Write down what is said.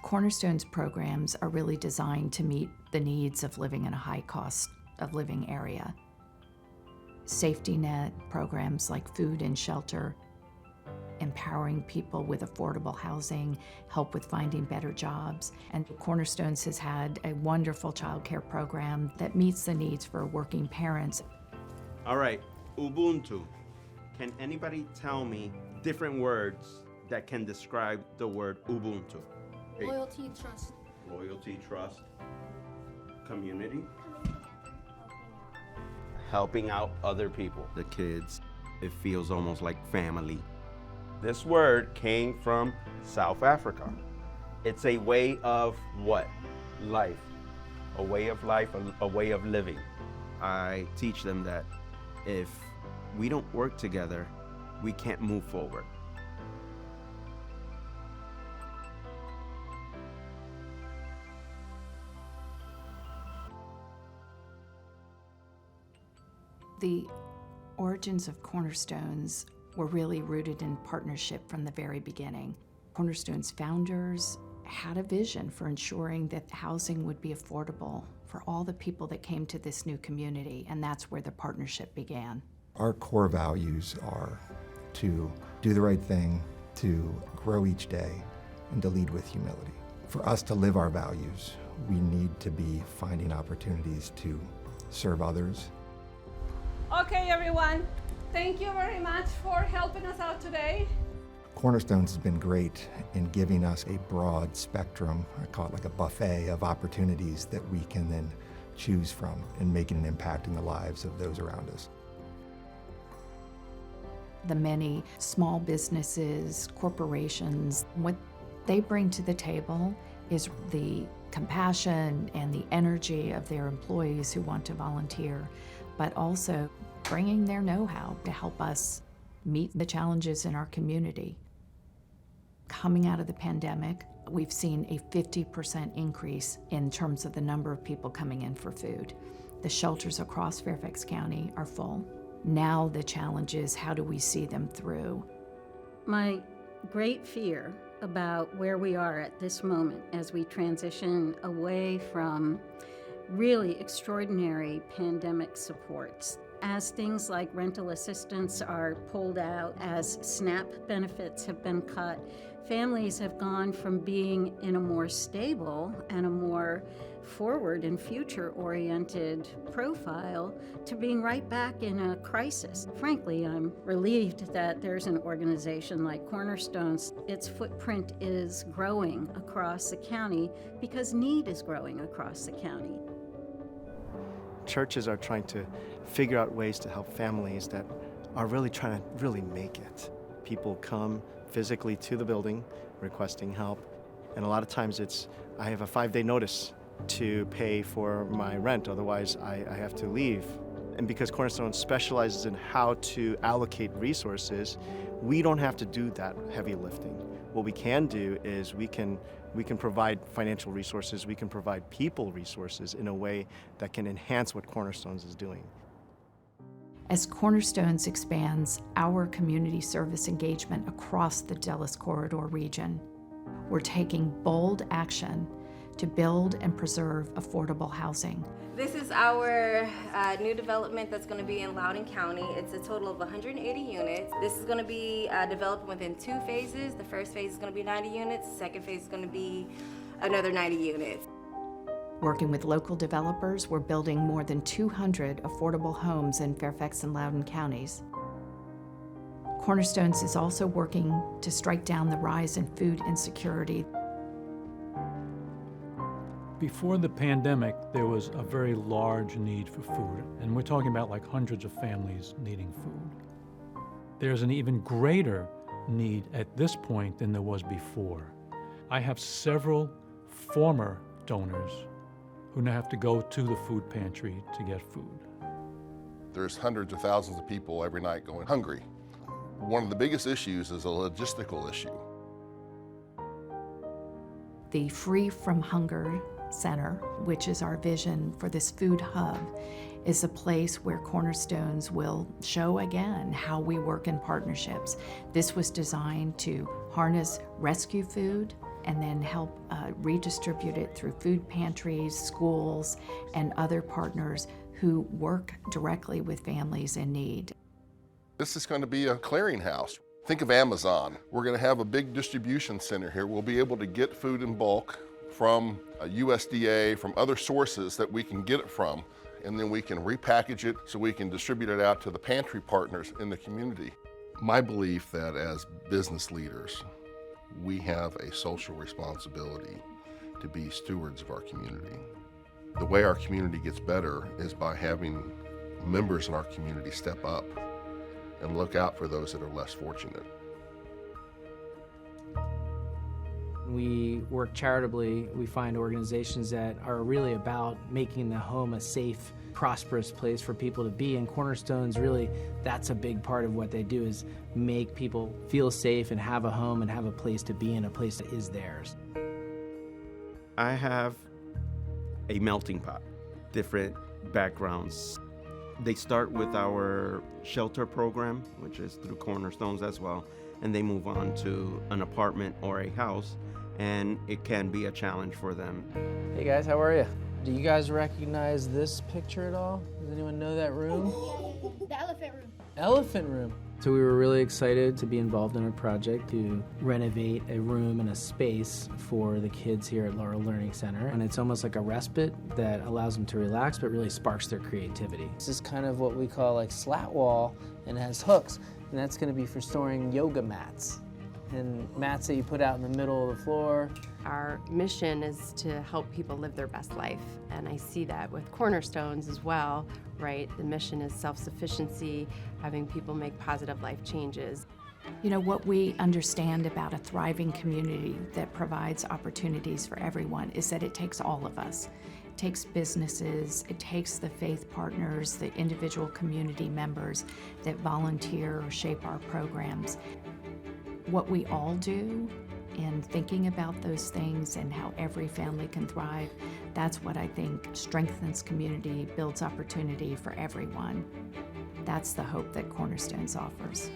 Cornerstones programs are really designed to meet the needs of living in a high cost of living area. Safety net programs like food and shelter, empowering people with affordable housing, help with finding better jobs. And Cornerstones has had a wonderful child care program that meets the needs for working parents. All right, Ubuntu. Can anybody tell me different words that can describe the word Ubuntu? Loyalty, trust. Loyalty, trust, community, helping out other people. The kids, it feels almost like family. This word came from South Africa. It's a way of what? Life. A way of life, a way of living. I teach them that if we don't work together, we can't move forward. The origins of Cornerstones were really rooted in partnership from the very beginning. Cornerstones founders had a vision for ensuring that housing would be affordable for all the people that came to this new community, and that's where the partnership began. Our core values are to do the right thing, to grow each day, and to lead with humility. For us to live our values, we need to be finding opportunities to serve others. Okay, everyone, thank you very much for helping us out today. Cornerstones has been great in giving us a broad spectrum, I call it like a buffet of opportunities that we can then choose from and making an impact in the lives of those around us. The many small businesses, corporations, what they bring to the table is the compassion and the energy of their employees who want to volunteer, but also bringing their know-how to help us meet the challenges in our community. Coming out of the pandemic, we've seen a 50% increase in terms of the number of people coming in for food. The shelters across Fairfax County are full. Now the challenge is, how do we see them through? My great fear about where we are at this moment as we transition away from really extraordinary pandemic supports, as things like rental assistance are pulled out, as SNAP benefits have been cut, families have gone from being in a more stable and a more forward and future-oriented profile to being right back in a crisis. Frankly, I'm relieved that there's an organization like Cornerstones. Its footprint is growing across the county because need is growing across the county. Churches are trying to figure out ways to help families that are really trying to really make it. People come physically to the building requesting help, and a lot of times it's, I have a 5-day notice to pay for my rent, otherwise I have to leave. And because Cornerstone specializes in how to allocate resources, we don't have to do that heavy lifting. What we can do is we can provide financial resources, we can provide people resources in a way that can enhance what Cornerstones is doing. As Cornerstones expands our community service engagement across the Dulles Corridor region, we're taking bold action to build and preserve affordable housing. This is our new development that's going to be in Loudoun County. It's a total of 180 units. This is going to be developed within 2 phases. The first phase is going to be 90 units. The second phase is going to be another 90 units. Working with local developers, we're building more than 200 affordable homes in Fairfax and Loudoun counties. Cornerstones is also working to strike down the rise in food insecurity. Before the pandemic, there was a very large need for food, and we're talking about like hundreds of families needing food. There's an even greater need at this point than there was before. I have several former donors who now have to go to the food pantry to get food. There's hundreds of thousands of people every night going hungry. One of the biggest issues is a logistical issue. The Free from Hunger Center, which is our vision for this food hub, is a place where Cornerstones will show again how we work in partnerships. This was designed to harness rescue food and then help redistribute it through food pantries, schools, and other partners who work directly with families in need. This is going to be a clearinghouse. Think of Amazon. We're going to have a big distribution center here. We'll be able to get food in bulk from USDA, from other sources that we can get it from, and then we can repackage it so we can distribute it out to the pantry partners in the community. My belief that as business leaders, we have a social responsibility to be stewards of our community. The way our community gets better is by having members in our community step up and look out for those that are less fortunate. We work charitably. We find organizations that are really about making the home a safe, prosperous place for people to be. And Cornerstones, really, that's a big part of what they do, is make people feel safe and have a home and have a place to be in, a place that is theirs. I have a melting pot, different backgrounds. They start with our shelter program, which is through Cornerstones as well, and they move on to an apartment or a house, and it can be a challenge for them. Hey guys, how are you? Do you guys recognize this picture at all? Does anyone know that room? The elephant room. Elephant room. So we were really excited to be involved in a project to renovate a room and a space for the kids here at Laurel Learning Center. And it's almost like a respite that allows them to relax, but really sparks their creativity. This is kind of what we call like slat wall, and it has hooks. And that's going to be for storing yoga mats and mats that you put out in the middle of the floor. Our mission is to help people live their best life, and I see that with Cornerstones as well, right? The mission is self-sufficiency, having people make positive life changes. You know, what we understand about a thriving community that provides opportunities for everyone is that it takes all of us. It takes businesses, it takes the faith partners, the individual community members that volunteer or shape our programs. What we all do in thinking about those things and how every family can thrive, that's what I think strengthens community, builds opportunity for everyone. That's the hope that Cornerstones offers.